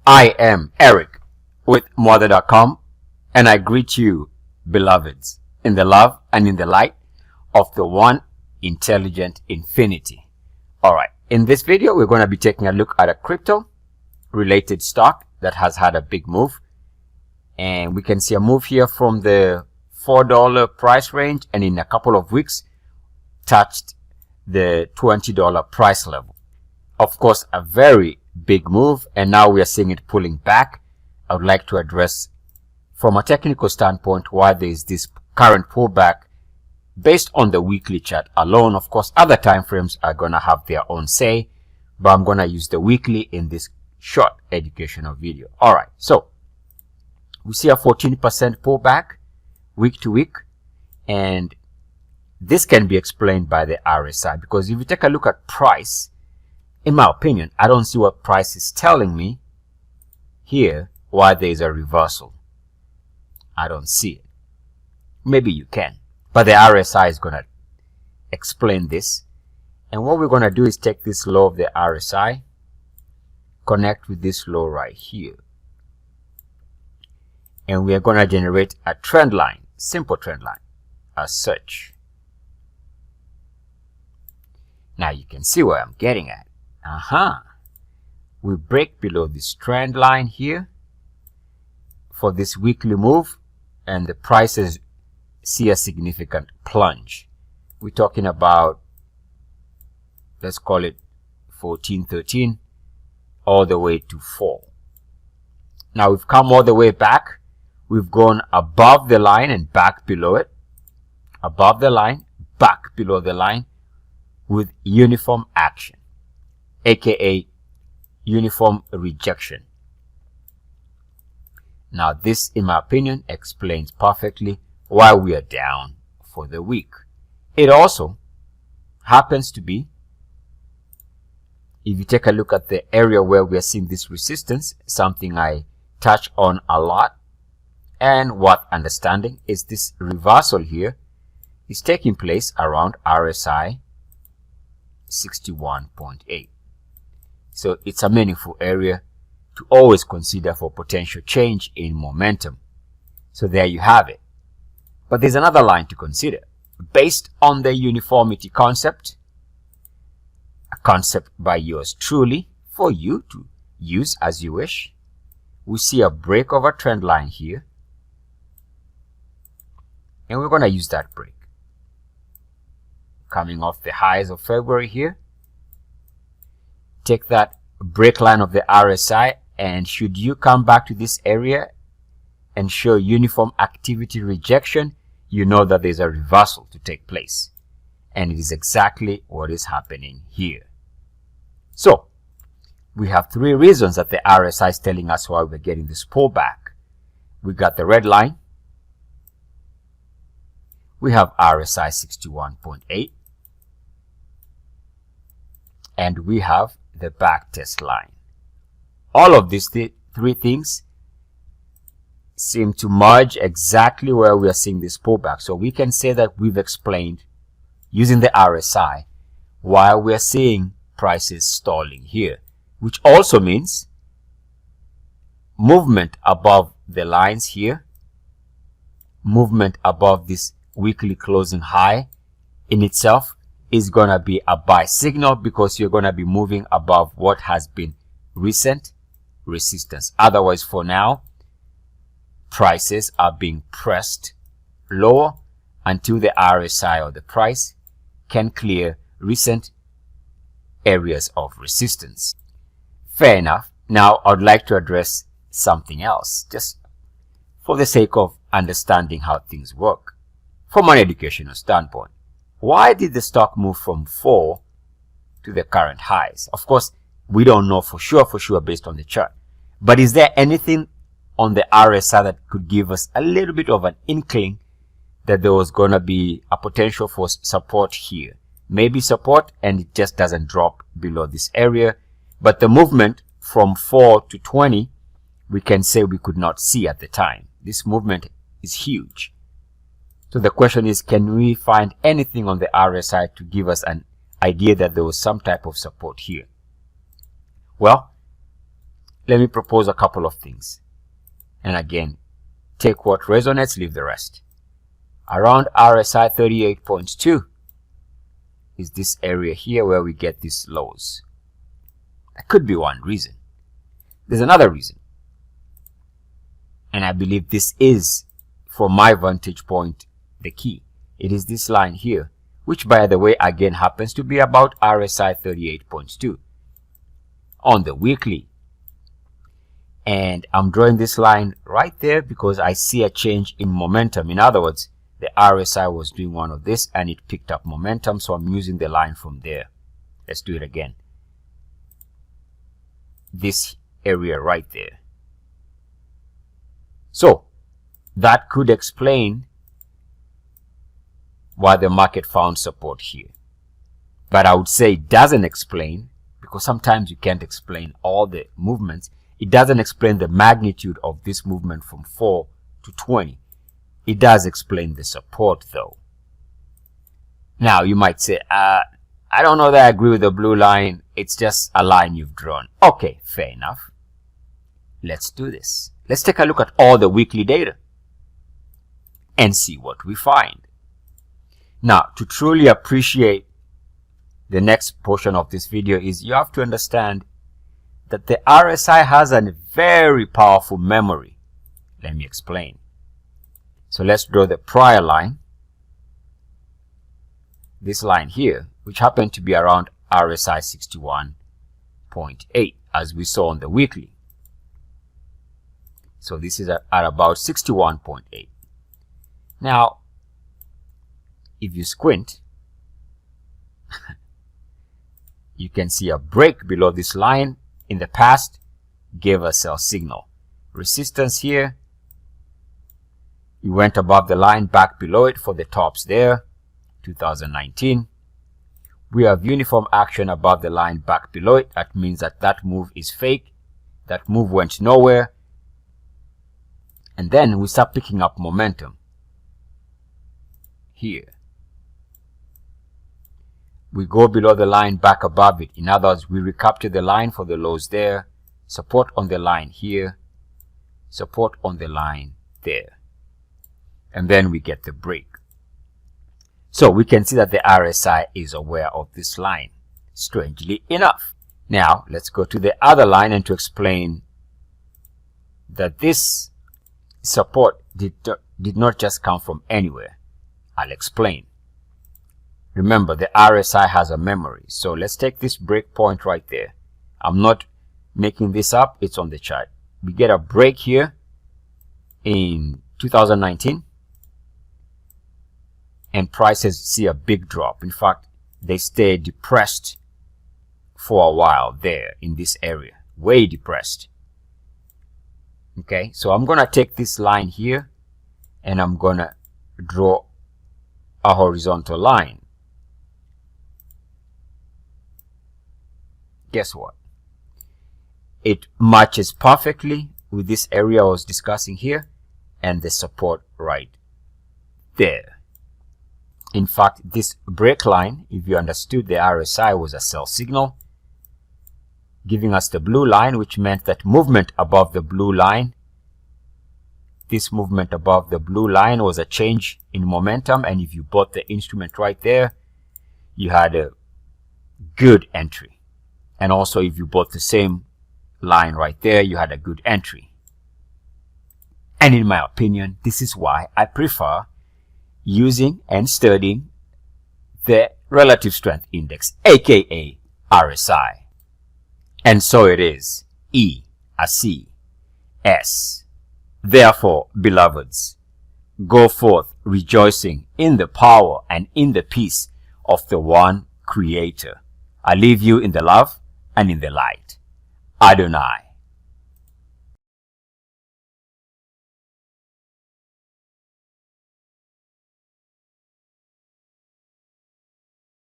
I am Eric with Mother.com, and I greet you, beloveds, in the love and in the light of the one intelligent infinity. Alright, in this video, we're going to be taking a look at a crypto-related stock that has had a big move. And we can see a move here from the $4 price range, and in a couple of weeks, touched the $20 price level. Of course, a very big move, and now we are seeing it pulling back. I would like to address from a technical standpoint why there is this current pullback based on the weekly chart alone. Of course, other time frames are going to have their own say, but I'm going to use the weekly in this short educational video. All right, so we see a 14% pullback week to week, and this can be explained by the RSI, because if you take a look at price, in my opinion, I don't see what price is telling me here why there is a reversal. I don't see it. Maybe you can, but the RSI is going to explain this. And what we're going to do is take this low of the RSI, connect with this low right here, and we are going to generate a trend line, simple trend line, as such. Now you can see where I'm getting at. We break below this trend line here for this weekly move, and the prices see a significant plunge. We're talking about, let's call it 14, 13, all the way to 4. Now we've come all the way back. We've gone above the line and back below it, above the line, back below the line, with uniform action, aka uniform rejection. Now this, in my opinion, explains perfectly why we are down for the week. It also happens to be, if you take a look at the area where we are seeing this resistance, something I touch on a lot and worth understanding is this reversal here is taking place around RSI 61.8. So it's a meaningful area to always consider for potential change in momentum. So there you have it. But there's another line to consider. Based on the uniformity concept, a concept by yours truly for you to use as you wish, we see a break of a trend line here, and we're going to use that break. Coming off the highs of February here, take that break line of the RSI, and should you come back to this area and show uniform activity rejection, you know that there's a reversal to take place. And it is exactly what is happening here. So we have three reasons that the RSI is telling us why we're getting this pullback. We got the red line, we have RSI 61.8, and we have the back test line. All of these three things seem to merge exactly where we are seeing this pullback. So we can say that we've explained using the RSI why we are seeing prices stalling here, which also means movement above the lines here, movement above this weekly closing high in itself is going to be a buy signal, because you're going to be moving above what has been recent resistance. Otherwise, for now, prices are being pressed lower until the RSI or the price can clear recent areas of resistance. Fair enough. Now I'd like to address something else, just for the sake of understanding how things work from an educational standpoint. Why did the stock move from 4 to the current highs? Of course, we don't know for sure based on the chart. But is there anything on the RSI that could give us a little bit of an inkling that there was going to be a potential for support here? Maybe support, and it just doesn't drop below this area. But the movement from 4 to 20, we can say we could not see at the time. This movement is huge. So the question is, can we find anything on the RSI to give us an idea that there was some type of support here? Well, let me propose a couple of things. And again, take what resonates, leave the rest. Around RSI 38.2 is this area here where we get these lows. That could be one reason. There's another reason. And I believe this is, from my vantage point, the key. It is this line here, which by the way, again, happens to be about RSI 38.2 on the weekly. And I'm drawing this line right there because I see a change in momentum. In other words, the RSI was doing one of this and it picked up momentum. So I'm using the line from there. Let's do it again. This area right there. So that could explain why the market found support here. But I would say it doesn't explain, because sometimes you can't explain all the movements. It doesn't explain the magnitude of this movement from 4 to 20. It does explain the support though. Now you might say, I don't know that I agree with the blue line. It's just a line you've drawn. Okay, fair enough. Let's do this. Let's take a look at all the weekly data and see what we find. Now, to truly appreciate the next portion of this video is you have to understand that the RSI has a very powerful memory. Let me explain. So let's draw the prior line. This line here, which happened to be around RSI 61.8 as we saw on the weekly. So this is at about 61.8. Now, if you squint, you can see a break below this line in the past gave a sell signal. Resistance here, you went above the line, back below it for the tops there, 2019. We have uniform action above the line, back below it. That means that that move is fake. That move went nowhere. And then we start picking up momentum here. We go below the line, back above it. In other words, we recapture the line for the lows there, support on the line here, support on the line there. And then we get the break. So we can see that the RSI is aware of this line, strangely enough. Now, let's go to the other line and to explain that this support did not just come from anywhere. I'll explain. Remember, the RSI has a memory. So let's take this break point right there. I'm not making this up. It's on the chart. We get a break here in 2019. And prices see a big drop. In fact, they stay depressed for a while there in this area. Way depressed. Okay, so I'm going to take this line here and I'm going to draw a horizontal line. Guess what? It matches perfectly with this area I was discussing here and the support right there. In fact, this break line, if you understood the RSI, was a sell signal, giving us the blue line, which meant that movement above the blue line, this movement above the blue line was a change in momentum. And if you bought the instrument right there, you had a good entry. And also if you bought the same line right there, you had a good entry. And in my opinion, this is why I prefer using and studying the relative strength index, aka RSI. And so it is E, a C, S. Therefore, beloveds, go forth rejoicing in the power and in the peace of the one Creator. I leave you in the love and in the light. Adonai.